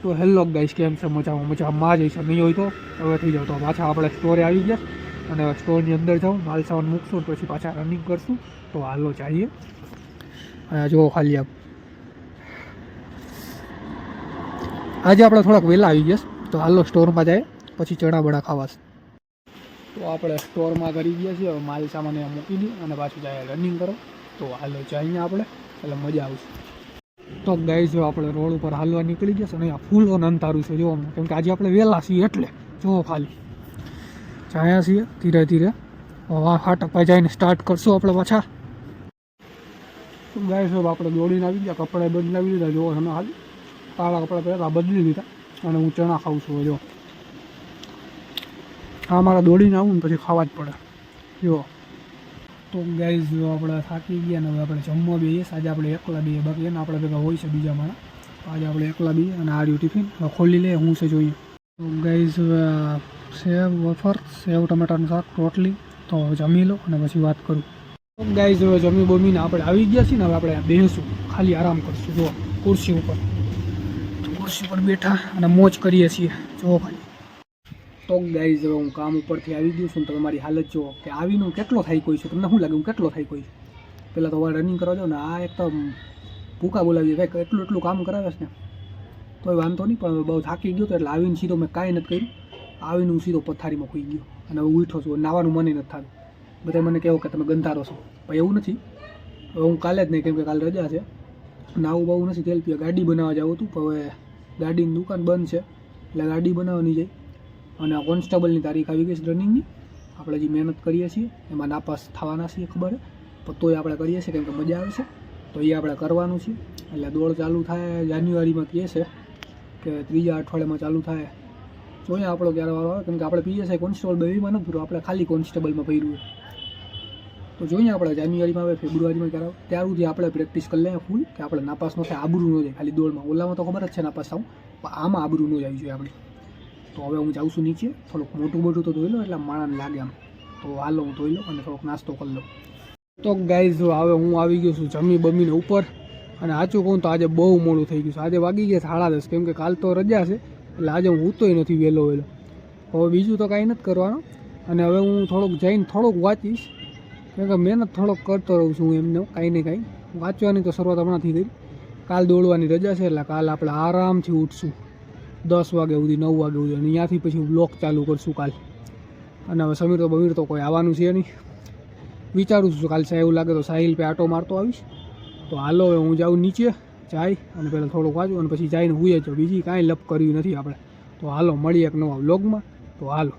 તો hello guys, કેમ છે? મજામાં જઈશું નહીં હોય તો હવે થઈ જાવ. તો પાછા આપણે સ્ટોરે આવી ગયા અને સ્ટોરની અંદર જાઉં, માલ સામાન મૂકશું પછી પાછા રનિંગ કરશું. તો હાલો જઈએ. અને જો ખાલી આજે આપણે થોડાક વહેલા આવી ગયા, તો હાલો સ્ટોરમાં જાય પછી ચણા બડા ખાવાશે. તો આપણે સ્ટોરમાં કરી ગયા છીએ, હવે માલ સામાન અહીંયા મૂકી દઈએ અને પાછું જાય રનિંગ કરો. તો હાલો જઈએ આપણે, એટલે મજા આવશે. તો ગાઈસ જો આપણે રોડ ઉપર હાલવા નીકળી ગયા છે અને અહીંયા ફૂલ ઓન અંધારું છે જો, કેમ કે આજે આપણે વહેલા છીએ એટલે જો ખાલી જાય છીએ ધીરે ધીરે. ફાટક જઈને સ્ટાર્ટ કરશું આપણે પાછા. તો ગાઈસ જો આપણે દોડીને આવી ગયા, કપડાં બદલાવી લીધા જો, અમે હાલ કાળા કપડાં પહેરતા બદલી દીધા અને હું ચણા ખાઉં છું જો. હા, મારા દોડીને આવું ને પછી ખાવા જ પડે જો. તો ગાઈસ જો આપણે થાકી ગયા ને હવે આપણે જમવા બેસીએ. આજે આપણે એકલા બેસીએ, બાકી એને આપણે ભેગા હોય છે બીજા માણસ. આજે આપણે એકલા બેસીએ અને આ ટિફિન હવે ખોલી લઈએ, હું છે જોઈએ. તો ગાઈસ સેવ વફર, સેવ ટમેટાનું શાક, રોટલી. તો જમી લો અને પછી વાત કરું. તો ગાઈસ હવે જમી બમીને આપણે આવી ગયા છીએ ને હવે આપણે બેસીશું, ખાલી આરામ કરશું જો ખુરશી ઉપર. ખુરશી પર બેઠા અને મોજ કરીએ છીએ જો ખાલી. તો ગાઈઝ હવે હું કામ ઉપરથી આવી ગયું છું, તમે મારી હાલત જુઓ કે આવીને હું કેટલો થઈ કોઈ છું. તમને શું લાગે હું કેટલો થઈ કોઈ છું? પહેલાં તો હવે રનિંગ કરવા જાઉં ને આ એક તો ભૂકા બોલાવી દે ભાઈ, એટલું કામ કરાવે છે ને તોય વાંધો નહીં. પણ બહુ થાકી ગયો તો એટલે આવીને સીધો મેં કાંઈ નથી કર્યું, આવીને હું સીધો પથારીમાં ખોઈ ગયો અને હવે ઉઠો છું. નાવાનું મને નથી થતું. બધા મને કહેવું કે તમે ગંધારો છો, પણ એવું નથી. હવે હું કાલે જ નહીં, કેમ કે કાલે રજા છે, નાવું બહુ નથી. તેલ પીવા ગાડી બનાવવા જવું હતું, પણ હવે ગાડીની દુકાન બંધ છે એટલે ગાડી બનાવવાની જાય. અને કોન્સ્ટેબલની તારીખ આવી ગઈ છે રનિંગની. આપણે જે મહેનત કરીએ છીએ એમાં નાપાસ થવાના છીએ ખબર, પણ તોય આપણે કરીએ છીએ કેમ કે મજા આવે છે. તો એ આપણે કરવાનું છે. એટલે દોડ ચાલુ થાય જાન્યુઆરીમાં કહે છે કે ત્રીજા અઠવાડિયામાં ચાલુ થાય. જોઈએ આપણો ક્યારે વારો આવે, કેમ કે આપણે પીએસઆઈ કોન્સ્ટેબલ બેમાં નથી ભર્યું, આપણે ખાલી કોન્સ્ટેબલમાં ભર્યું. તો જોઈએ આપણે જાન્યુઆરીમાં આવે, ફેબ્રુઆરીમાં ક્યારે આવે, ત્યાર સુધી આપણે પ્રેક્ટિસ કરી લઈએ ફૂલ, કે આપણે નાપાસ ન થાય, આબરૂ ન જાય ખાલી દોડમાં. ઓલામાં તો ખબર જ છે નાપાસ થાવું, પણ આમાં આબરૂ ન જાય જોઈએ આપણે. તો હવે હું જાઉં છું નીચે, થોડુંક મોટું તો ધોઈ લો એટલે માણસને લાગે આમ. તો હાલો હું ધોઈ લો અને થોડોક નાસ્તો કરી લો. તો ગાઈઝ હવે હું આવી ગયો છું જમી બમીને ઉપર. અને સાચું કહું તો આજે બહુ મોડું થઈ ગયું છે. આજે વાગી ગયા 10:30, કેમ કે કાલ તો રજા છે એટલે આજે હું ઉતોય નથી વહેલો. હવે બીજું તો કાંઈ નથી કરવાનું. અને હવે હું થોડુંક જઈને થોડુંક વાંચીશ, કેમ કે મહેનત થોડોક કરતો રહું છું હું એમને કાંઈ ને કાંઈ. વાંચવાની તો શરૂઆત હમણાંથી કરી. કાલ દોડવાની રજા છે એટલે કાલ આપણે આરામથી ઉઠશું 10 વાગ્યા સુધી, 9 વાગ્યા સુધી, અને ત્યાંથી પછી બ્લોક ચાલુ કરશું કાલ. અને હવે સમીર તો કોઈ આવવાનું છે નહીં. વિચારું છું કાલ એવું લાગે તો સાહિલ પે આટો મારતો આવીશ. તો હાલો હવે હું જાઉં નીચે જાય અને પહેલાં થોડુંક વાંચું અને પછી જઈને હુંએ જ. બીજી કાંઈ લપ કરવી નથી આપણે. તો હાલો મળીએ એક નવા વ્લોગમાં. તો હાલો.